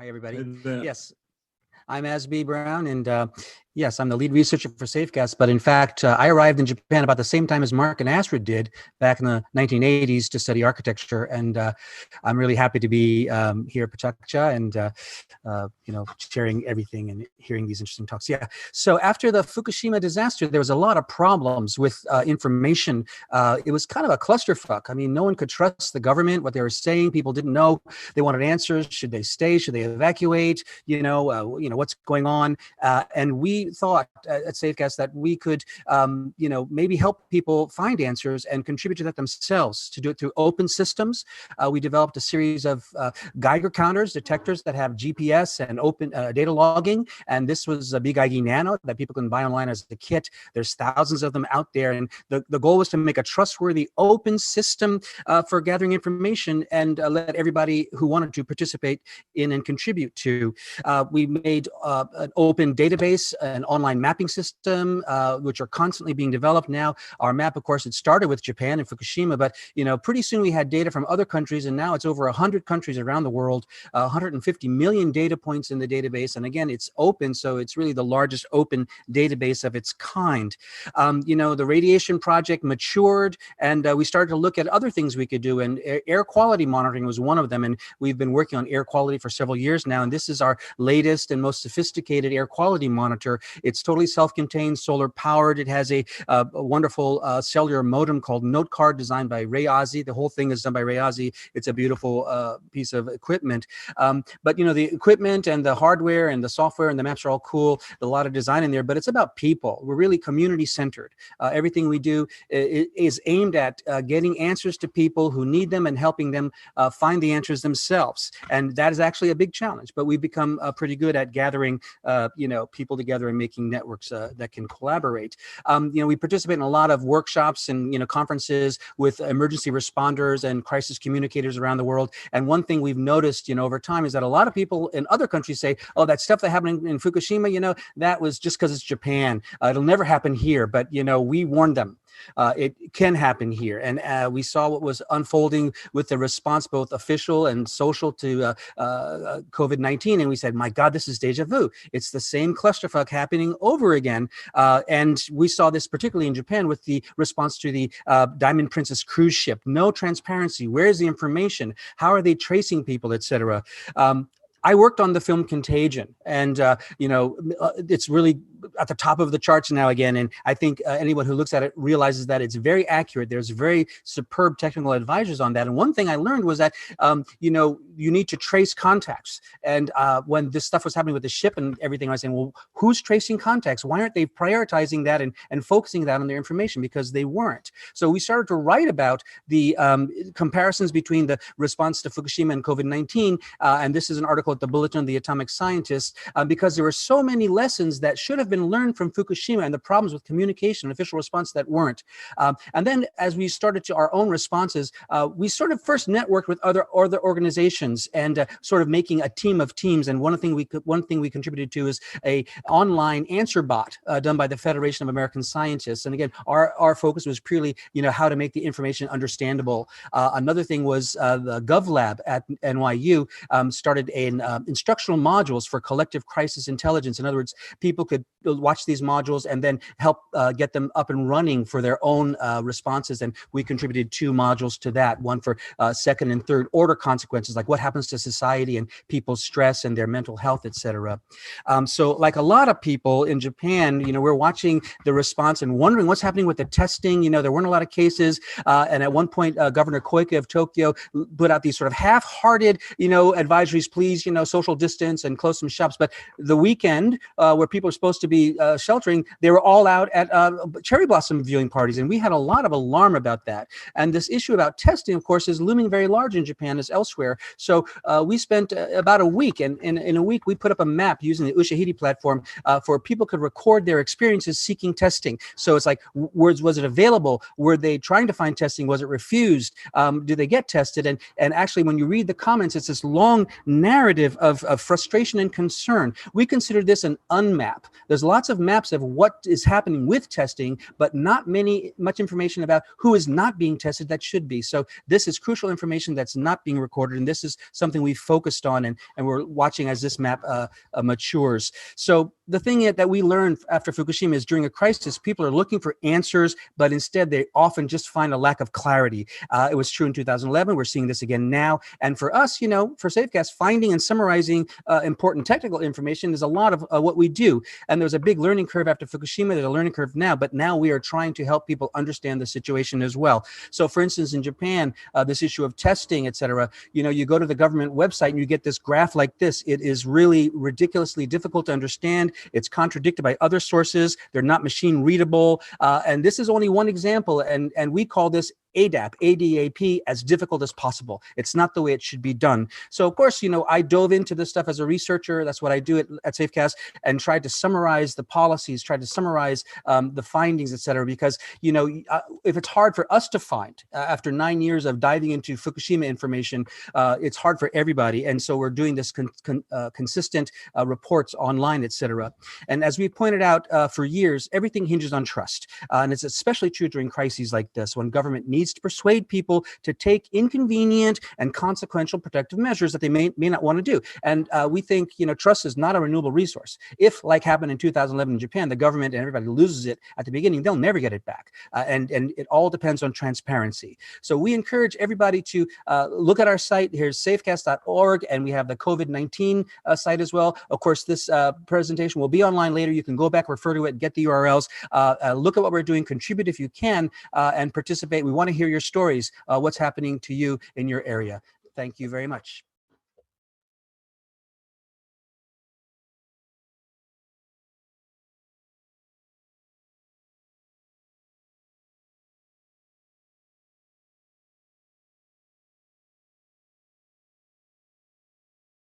Hi, everybody. And, Yes, I'm Azby Brown, and yes, I'm the lead researcher for Safecast. But in fact, I arrived in Japan about the same time as Mark and Astrid did back in the 1980s to study architecture. And I'm really happy to be here at PechaKucha and sharing everything and hearing these interesting talks. Yeah. So after the Fukushima disaster, there was a lot of problems with information. It was kind of a clusterfuck. I mean, no one could trust the government, what they were saying. People didn't know. They wanted answers. Should they stay? Should they evacuate? What's going on? And we thought at Safecast that we could, maybe help people find answers and contribute to that themselves, to do it through open systems. We developed a series of Geiger counters, detectors that have GPS and open data logging. And this was a Big IG Nano that people can buy online as a kit. There's thousands of them out there. And the goal was to make a trustworthy open system for gathering information and let everybody who wanted to participate in and contribute to. We made an open database, an online mapping system, which are constantly being developed now. Our map, of course, it started with Japan and Fukushima, but pretty soon we had data from other countries, and now it's over 100 countries around the world, 150 million data points in the database. And again, it's open, so it's really the largest open database of its kind. The radiation project matured, and we started to look at other things we could do, and air quality monitoring was one of them. And we've been working on air quality for several years now, and this is our latest and most sophisticated air quality monitor. It's totally self-contained, solar powered. It has a wonderful cellular modem called NoteCard, designed by Ray Ozzie. The whole thing is done by Ray Ozzie. It's a beautiful piece of equipment. But the equipment and the hardware and the software and the maps are all cool. There's a lot of design in there, but it's about people. We're really community centered. Everything we do is aimed at getting answers to people who need them and helping them find the answers themselves. And that is actually a big challenge, but we've become pretty good at gathering people together and making networks that can collaborate. We participate in a lot of workshops and conferences with emergency responders and crisis communicators around the world. And one thing we've noticed over time is that a lot of people in other countries say, oh, that stuff that happened in Fukushima, that was just because it's Japan. It'll never happen here. But we warned them. It can happen here. And we saw what was unfolding with the response, both official and social, to COVID-19. And we said, my God, this is deja vu. It's the same clusterfuck happening over again. And we saw this particularly in Japan with the response to the Diamond Princess cruise ship. No transparency. Where's the information? How are they tracing people, et cetera? I worked on the film Contagion, and it's really at the top of the charts now again. And I think anyone who looks at it realizes that it's very accurate. There's very superb technical advisors on that. And one thing I learned was that you need to trace contacts. And when this stuff was happening with the ship and everything, I was saying, well, who's tracing contacts? Why aren't they prioritizing that and focusing that on their information? Because they weren't. So we started to write about the comparisons between the response to Fukushima and COVID-19. And this is an article at the Bulletin of the Atomic Scientists, because there were so many lessons that should have been learned from Fukushima and the problems with communication and official response that weren't. And then as we started to our own responses, we sort of first networked with other organizations and sort of making a team of teams. And one thing we contributed to is a online answer bot done by the Federation of American Scientists. And again, our focus was purely, how to make the information understandable. Another thing was the GovLab at NYU started an instructional modules for collective crisis intelligence. In other words, people could watch these modules and then help get them up and running for their own responses. And we contributed 2 modules to that, one for second and third order consequences, like what happens to society and people's stress and their mental health, et cetera. So like a lot of people in Japan, we're watching the response and wondering what's happening with the testing. There weren't a lot of cases. And at one point, Governor Koike of Tokyo put out these sort of half-hearted, advisories, please, social distance and close some shops. But the weekend where people are supposed to be sheltering, they were all out at cherry blossom viewing parties. And we had a lot of alarm about that. And this issue about testing, of course, is looming very large in Japan as elsewhere. So we spent about a week, and in a week, we put up a map using the Ushahidi platform for people could record their experiences seeking testing. So it's like, was it available? Were they trying to find testing? Was it refused? Did they get tested? And actually, when you read the comments, it's this long narrative of frustration and concern. We consider this an unmap. There's there's lots of maps of what is happening with testing, but not much information about who is not being tested that should be. So this is crucial information that's not being recorded, and this is something we've focused on, and we're watching as this map matures. So the thing that we learned after Fukushima is during a crisis, people are looking for answers, but instead they often just find a lack of clarity. It was true in 2011. We're seeing this again now. And for us, for Safecast, finding and summarizing important technical information is a lot of what we do. And there was a big learning curve after Fukushima. There's a learning curve now, but now we are trying to help people understand the situation as well. So for instance, in Japan, this issue of testing, et cetera, you go to the government website and you get this graph like this. It is really ridiculously difficult to understand. It's contradicted by other sources. They're not machine readable. And this is only one example. And we call this ADAP, ADAP, as difficult as possible. It's not the way it should be done. So of course, I dove into this stuff as a researcher. That's what I do at Safecast, and tried to summarize the policies, tried to summarize the findings, et cetera, because, if it's hard for us to find after 9 years of diving into Fukushima information, it's hard for everybody. And so we're doing this consistent reports online, et cetera. And as we pointed out for years, everything hinges on trust. And it's especially true during crises like this, when government needs to persuade people to take inconvenient and consequential protective measures that they may not want to do. And we think, trust is not a renewable resource. If, like happened in 2011 in Japan, the government and everybody loses it at the beginning, they'll never get it back. And it all depends on transparency. So we encourage everybody to look at our site. Here's safecast.org, and we have the COVID-19 site as well. Of course, this presentation will be online later. You can go back, refer to it, get the URLs, look at what we're doing, contribute if you can, and participate. We want to hear your stories, what's happening to you in your area. Thank you very much.